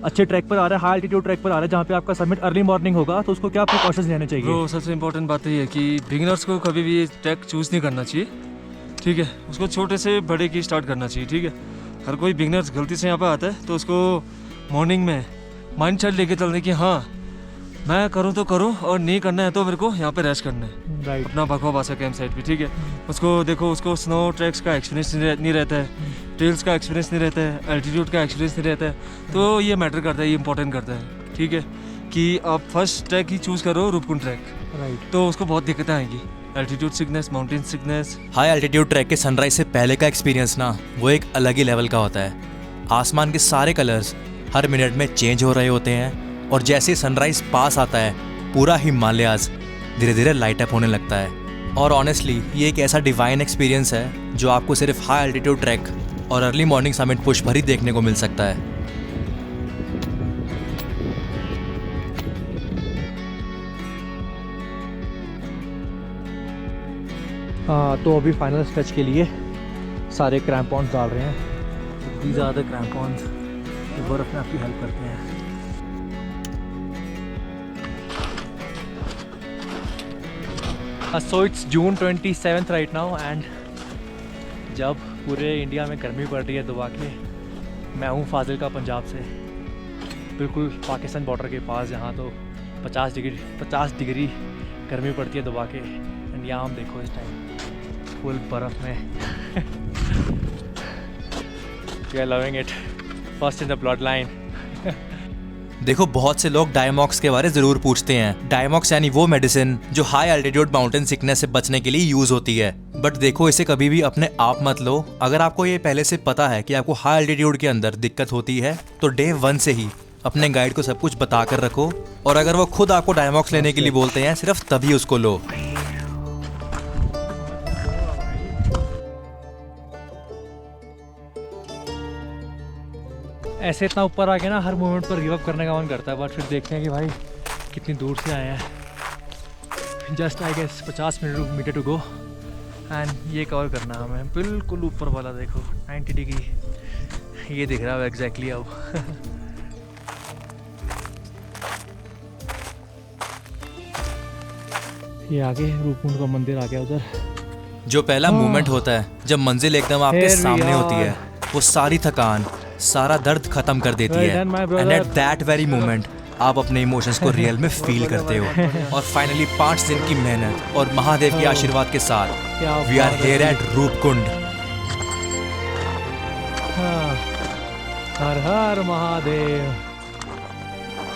अच्छे ट्रैक पर आ रहा है, हाई एल्टीट्यूड ट्रैक पर आ रहा है जहाँ पे आपका समिट अर्ली मॉर्निंग होगा, तो उसको क्या प्रिकॉशंस लेने चाहिए? तो सबसे इंपॉर्टेंट बात ये है कि बिगिनर्स को कभी भी ट्रैक चूज़ नहीं करना चाहिए, ठीक है। उसको छोटे से बड़े की स्टार्ट करना चाहिए, ठीक है। हर कोई बिगिनर्स गलती से यहाँ पर आता है, तो उसको मॉर्निंग में माइंड सेट लेके चलने की, हाँ मैं करूँ तो करूँ और नहीं करना है तो मेरे को यहाँ पे रेस्ट करना है, राइट। अपना भगवा वासा कैंप साइट पे, ठीक है। उसको देखो, उसको स्नो ट्रैक्स का एक्सपीरियंस नहीं रहता है, ट्रेल्स का एक्सपीरियंस नहीं रहता है, एल्टीट्यूड का एक्सपीरियंस नहीं रहता है। तो ये मैटर करता है, ये इंपॉर्टेंट करता है, ठीक है, कि आप फर्स्ट ट्रैक ही चूज़ करो रूपकुंड ट्रैक, राइट। तो उसको बहुत दिक्कतें आएंगी, altitude sickness, mountain sickness. High altitude track के सनराइज से पहले का एक्सपीरियंस ना वो एक अलग ही लेवल का होता है। आसमान के सारे कलर्स हर मिनट में चेंज हो रहे होते हैं और जैसे सनराइज पास आता है, पूरा हिमालयाज धीरे धीरे लाइट अप होने लगता है। और ऑनेस्टली ये एक ऐसा डिवाइन एक्सपीरियंस है जो आपको सिर्फ हाई एल्टीट्यूड ट्रैक और अर्ली मॉर्निंग समिट पुश पर ही देखने को मिल सकता है। हाँ, तो अभी फाइनल स्ट्रेच के लिए सारे क्रैम्पॉन्स डाल रहे हैं। दीज आर द क्रैम्पॉन्स, बर्फ़ में आपकी हेल्प करते हैं। So it's June 27 right now and जब पूरे इंडिया में गर्मी पड़ रही है दबा के, मैं हूँ फाजिल का पंजाब से, बिल्कुल पाकिस्तान बॉर्डर के पास, जहाँ तो 50 डिग्री गर्मी पड़ती है दबा के। एंड यहाँ हम देखो इस टाइम फुल बर्फ़ में we are loving it, first in the blood line. देखो बहुत से लोग डायमॉक्स के बारे ज़रूर पूछते हैं। डायमॉक्स यानी वो मेडिसिन जो हाई एल्टीट्यूड माउंटेन सिकनेस से बचने के लिए यूज़ होती है। बट देखो इसे कभी भी अपने आप मत लो। अगर आपको ये पहले से पता है कि आपको हाई एल्टीट्यूड के अंदर दिक्कत होती है, तो डे 1 से ही अपने गाइड को सब कुछ बता कर रखो, और अगर वो खुद आपको डायमॉक्स लेने के लिए बोलते हैं सिर्फ तभी उसको लो। ऐसे इतना ऊपर आके ना हर मोमेंट पर गिव अप करने का मन करता है, बट फिर देखते हैं कि भाई कितनी दूर से आए हैं। Just I guess 50 metre to go and ये कवर करना है हमें। बिल्कुल ऊपर वाला देखो 90 डिग्री ये दिख रहा है एग्जैक्टली अब। ये आगे रूपकुंड का मंदिर आ गया उधर। जो पहला मोमेंट होता है जब मंजिल एकदम आपके Here we सामने होती are. है, वो सारी थकान, सारा दर्द खत्म कर देती Well है। done, my and brother. At that very moment आप अपने इमोशंस को रियल में फील करते हो। और फाइनली 5 दिन की मेहनत और महादेव के आशीर्वाद के साथ क्या वी आर बात है। Here eight Roopkund. हाँ। हर हर महादेव,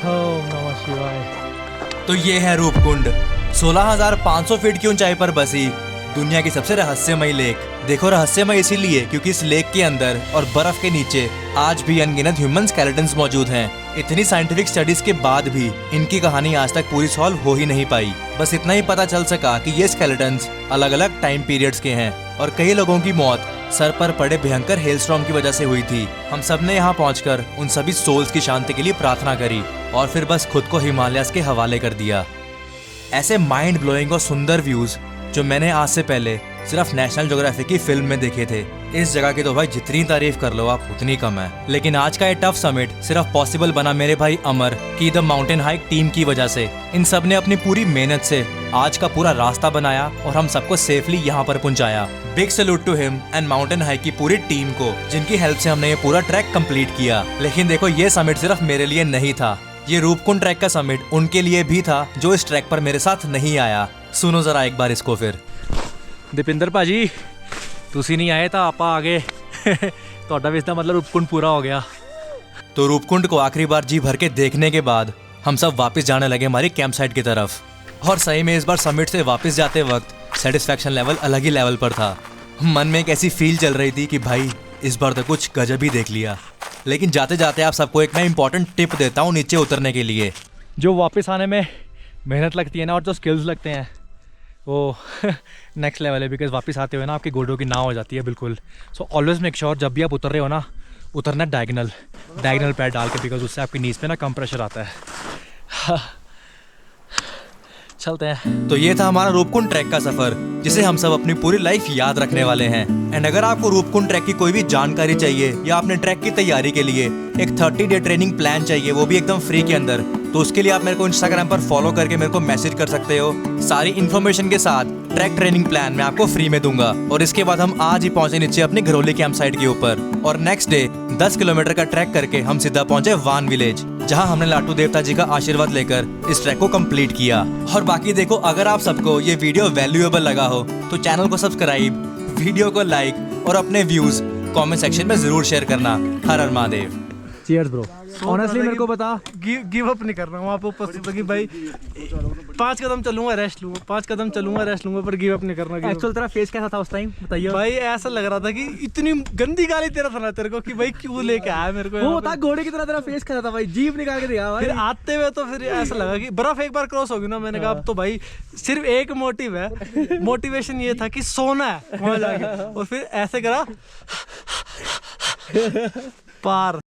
ओम नमः शिवाय। तो ये है रूपकुंड, 16,500 फीट की ऊंचाई पर बसी दुनिया की सबसे रहस्यमयी लेक। देखो रहस्यमय इसीलिए क्योंकि इस लेक के अंदर और बर्फ के नीचे आज भी अनगिनत ह्यूमन स्केलेटन्स मौजूद हैं। इतनी साइंटिफिक स्टडीज के बाद भी इनकी कहानी आज तक पूरी सॉल्व हो ही नहीं पाई। बस इतना ही पता चल सका कि ये स्केलेटन्स अलग अलग टाइम पीरियड्स के हैं और कई लोगों की मौत सर पर पड़े भयंकर हेलस्टॉर्म की वजह से हुई थी। हम सब ने यहाँ पहुंचकर उन सभी सोल्स की शांति के लिए प्रार्थना करी और फिर बस खुद को हिमालयस के हवाले कर दिया। ऐसे माइंड ब्लोइंग और सुंदर व्यूज जो मैंने आज से पहले सिर्फ नेशनल ज्योग्राफी की फिल्म में देखे थे। इस जगह की तो भाई जितनी तारीफ कर लो आप उतनी कम है। लेकिन आज का ये टफ समिट सिर्फ पॉसिबल बना मेरे भाई अमर की द माउंटेन हाइक टीम की वजह से। इन सब ने अपनी पूरी मेहनत से आज का पूरा रास्ता बनाया और हम सबको सेफली यहाँ पर पहुँचाया। Big salute to him and mountain hike की पूरी टीम को, जिनकी हेल्प से हमने ये पूरा ट्रैक कंप्लीट किया। लेकिन देखो ये समिट सिर्फ मेरे लिए नहीं था, ये रूपकुंड ट्रैक का समिट उनके लिए भी था जो इस ट्रैक पर मेरे साथ नहीं आया। सुनो जरा एक बार इसको फिर। दीपिंदर भाजी तुसी नहीं आए तो आपा आ गए। ਤੁਹਾਡਾ ਵੀ इसका मतलब रूपकुंड पूरा हो गया। तो रूपकुंड को आखिरी बार जी भर के देखने के बाद हम सब वापस जाने लगे हमारी कैंप साइट की तरफ। और सही में इस बार समिट से वापस जाते वक्त सेटिस्फैक्शन लेवल अलग ही लेवल पर था। मन में एक ऐसी फील चल रही थी कि भाई इस बार तो कुछ गजब ही देख लिया। लेकिन जाते जाते आप सबको एक मैं इंपॉर्टेंट टिप देता हूँ नीचे उतरने के लिए। जो वापस आने में मेहनत लगती है ना और जो स्किल्स लगते हैं वो नेक्स्ट लेवल है। बिकॉज वापस आते हुए ना आपकी घोड़ों की नाव हो जाती है बिल्कुल। सो ऑलवेज मेक श्योर जब भी आप उतर रहे हो ना, उतरना डायगनल पैर डाल के, बिकॉज उससे आपकी नीज पे ना कम प्रेशर आता है। चलते हैं। तो ये था हमारा रूपकुंड ट्रैक का सफर जिसे हम सब अपनी पूरी लाइफ याद रखने वाले हैं। एंड अगर आपको रूपकुंड ट्रैक की कोई भी जानकारी चाहिए या अपने ट्रैक की तैयारी के लिए एक 30 डे ट्रेनिंग प्लान चाहिए, वो भी एकदम फ्री के अंदर, तो उसके लिए आप मेरे को इंस्टाग्राम पर फॉलो करके मेरे को मैसेज कर सकते हो। सारी इन्फॉर्मेशन के साथ ट्रैक ट्रेनिंग प्लान मैं आपको फ्री में दूंगा। और इसके बाद हम आज ही पहुंचे नीचे अपनी घरौली कैंप साइट के ऊपर और नेक्स्ट डे 10 किलोमीटर का ट्रैक करके हम सीधा पहुंचे वान विलेज, जहां हमने लाटू देवता जी का आशीर्वाद लेकर इस ट्रैक को कंप्लीट किया। और बाकी देखो, अगर आप सबको ये वीडियो वैल्यूएबल लगा हो तो चैनल को सब्सक्राइब, वीडियो को लाइक और अपने व्यूज कमेंट सेक्शन में जरूर शेयर करना। हर हर महादेव। Cheers bro. ऑनेस्टली मेरे को बता, गिव अप नहीं करना हूँ। आप उपस्थित कि भाई 5 कदम चलूंगा रेस्ट लूंगा, 5 कदम चलूंगा रेस्ट लूंगा, पर गिव अप नहीं करना। एक्चुअल तेरा फेस कैसा था उस टाइम बताइए। भाई ऐसा लग रहा था कि इतनी गंदी गाली तेरा सुना तेरे को कि भाई क्यों लेके आया मेरे को। वो था घोड़े की तरह तेरा फेस कैसा था भाई, जीभ निकाल के दिखा भाई। फिर आते हुए तो फिर ऐसा लगा कि बर्फ एक बार क्रॉस होगी ना, मैंने कहा अब तो भाई सिर्फ एक मोटिव है, मोटिवेशन ये था कि सोना है वहां जाके। और फिर ऐसे करा पार।